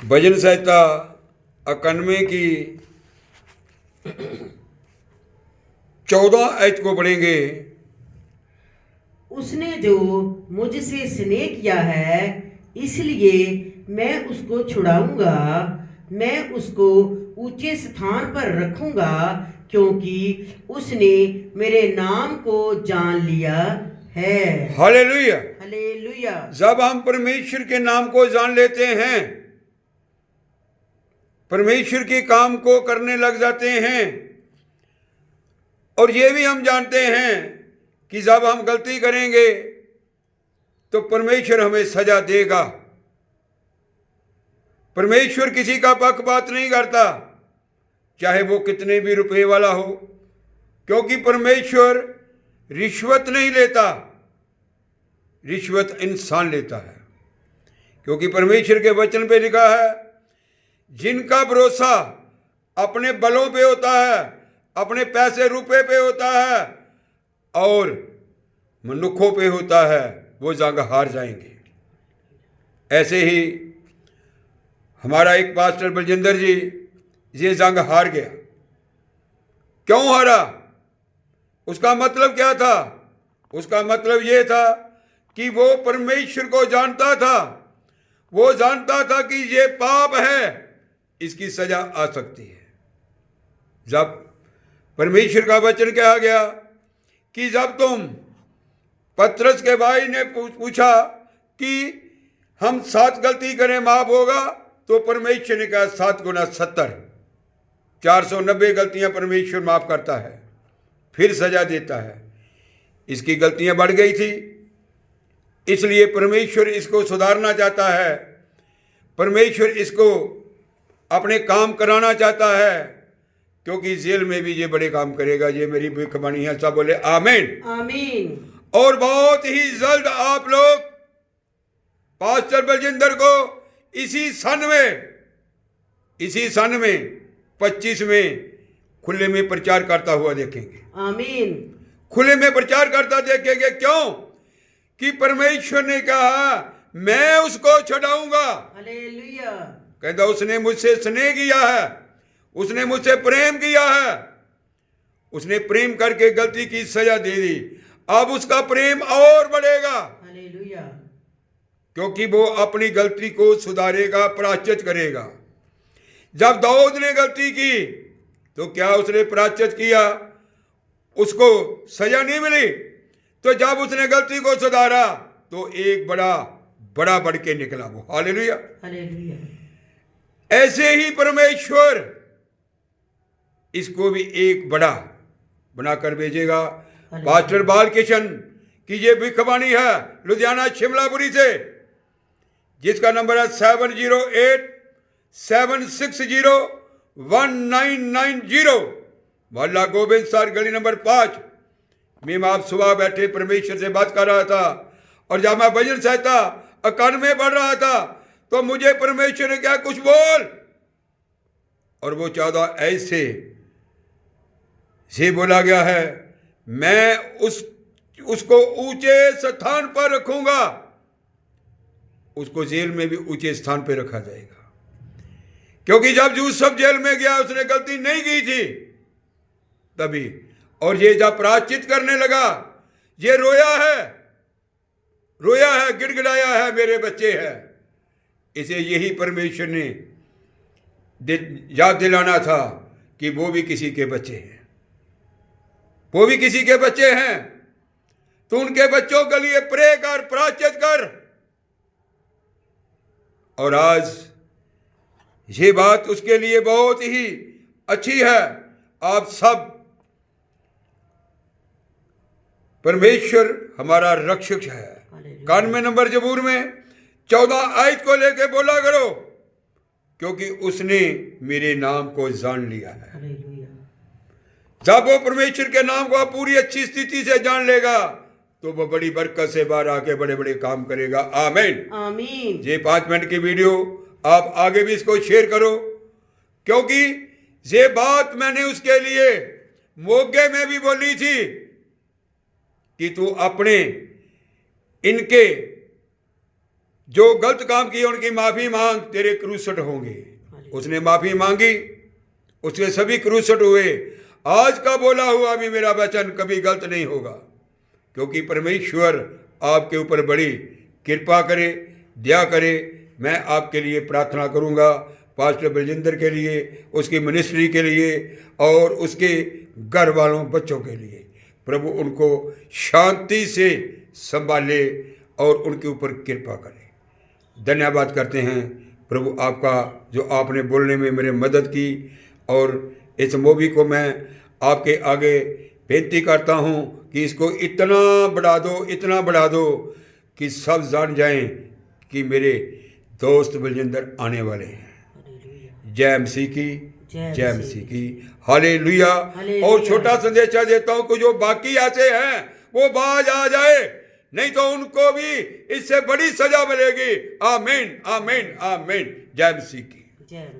भजन संहिता 91 की 14 आयत को पढ़ेंगे। उसने जो मुझसे स्नेह किया है, इसलिए मैं उसको छुड़ाऊंगा। मैं उसको ऊंचे स्थान पर रखूंगा, क्योंकि उसने मेरे नाम को जान लिया है। हालेलुया। हालेलुया। जब हम परमेश्वर के नाम को जान लेते हैं, परमेश्वर के काम को करने लग जाते हैं, और ये भी हम जानते हैं कि जब हम गलती करेंगे तो परमेश्वर हमें सजा देगा। परमेश्वर किसी का पक्षपात नहीं करता, चाहे वो कितने भी रुपए वाला हो, क्योंकि परमेश्वर रिश्वत नहीं लेता, रिश्वत इंसान लेता है। क्योंकि परमेश्वर के वचन पे लिखा है, जिनका भरोसा अपने बलों पे होता है, अपने पैसे रुपए पे होता है और मनुखों पे होता है, वो जंग हार जाएंगे। ऐसे ही हमारा एक पास्टर बलजिंदर जी ये जंग हार गया। क्यों हारा? उसका मतलब क्या था? उसका मतलब ये था कि वो परमेश्वर को जानता था। वो जानता था कि ये पाप है, इसकी सजा आ सकती है। जब परमेश्वर का वचन कहा गया कि जब तुम पतरस के भाई ने पूछा कि हम 7 गलती करें माफ होगा, तो परमेश्वर ने कहा 7 गुना 70, 490 गलतियां परमेश्वर माफ करता है, फिर सजा देता है। इसकी गलतियां बढ़ गई थी, इसलिए परमेश्वर इसको सुधारना चाहता है। परमेश्वर इसको अपने काम कराना चाहता है, क्योंकि जेल में भी ये बड़े काम करेगा। ये मेरी भविष्यवाणी है। सब बोले आमीन आमीन। और बहुत ही जल्द आप लोग पास्टर बलजिंदर को इसी सन में 25 में खुले में प्रचार करता हुआ देखेंगे। आमीन। खुले में प्रचार करता देखेंगे। क्यों? कि परमेश्वर ने कहा मैं उसको छुड़ाऊंगा। हालेलुया। कहता उसने मुझसे स्नेह किया है, उसने मुझसे प्रेम किया है, उसने प्रेम करके गलती की सजा दे दी। अब उसका प्रेम और बढ़ेगा, हालेलुया। क्योंकि वो अपनी गलती को सुधारेगा, प्रायश्चित करेगा। जब दाऊद ने गलती की तो क्या उसने प्रायश्चित किया? उसको सजा नहीं मिली। तो जब उसने गलती को सुधारा तो एक बड़ा बढ़ के निकला वो। हालेलुया। हालेलुया। ऐसे ही परमेश्वर इसको भी एक बड़ा बनाकर भेजेगा। पास्टर बालकिशन की ये भविष्यवाणी है लुधियाना शिमलापुरी से, जिसका नंबर है 7087601990, मोहल्ला गोविंद सर, गली नंबर 5 में। आप सुबह बैठे परमेश्वर से बात कर रहा था, और जब मैं भजन संहिता 91 पढ़ रहा था तो मुझे परमेश्वर ने क्या कुछ बोल, और वो 14 ऐसे से बोला गया है, मैं उसको ऊंचे स्थान पर रखूंगा। उसको जेल में भी ऊंचे स्थान पर रखा जाएगा, क्योंकि जब यूसुफ जेल में गया उसने गलती नहीं की थी तभी। और ये जब प्रायश्चित करने लगा, ये रोया है, गिड़गिड़ाया है, मेरे बच्चे हैं। इसे यही परमेश्वर ने याद दिलाना था कि वो भी किसी के बच्चे हैं, वो भी किसी के बच्चे हैं। तो उनके बच्चों के लिए प्रे कर, प्रायश्चित कर। और आज ये बात उसके लिए बहुत ही अच्छी है। आप सब, परमेश्वर हमारा रक्षक है। 91 नंबर जबूर में 14 आयत को लेके बोला करो, क्योंकि उसने मेरे नाम को जान लिया है। जब वो परमेश्वर के नाम को पूरी अच्छी स्थिति से जान लेगा तो वो बड़ी बरकत से बाहर आके बड़े बड़े काम करेगा। आमीन आमीन। ये 5 मिनट की वीडियो आप आगे भी इसको शेयर करो, क्योंकि ये बात मैंने उसके लिए मोगे में भी बोली थी कि तू अपने इनके जो गलत काम किए उनकी माफ़ी मांग, तेरे क्रूसट होंगे। उसने माफ़ी मांगी, उसके सभी क्रूसट हुए। आज का बोला हुआ भी मेरा वचन कभी गलत नहीं होगा, क्योंकि परमेश्वर आपके ऊपर बड़ी कृपा करे, दया करे। मैं आपके लिए प्रार्थना करूंगा, पास्टर बलजिंदर के लिए, उसकी मिनिस्ट्री के लिए और उसके घर वालों बच्चों के लिए। प्रभु उनको शांति से संभाले और उनके ऊपर कृपा करे। धन्यवाद करते हैं प्रभु आपका, जो आपने बोलने में मेरे मदद की। और इस मूवी को मैं आपके आगे बेनती करता हूँ कि इसको इतना बढ़ा दो, इतना बढ़ा दो कि सब जान जाएं कि मेरे दोस्त बलजिंदर आने वाले हैं। जय मसीह की, जय मसीह की, हालेलुया। और छोटा संदेशा देता हूँ कि जो बाकी ऐसे हैं वो बाज आ जाए, नहीं तो उनको भी इससे बड़ी सजा मिलेगी। आमीन, आमीन, आमीन। जय मसीह की।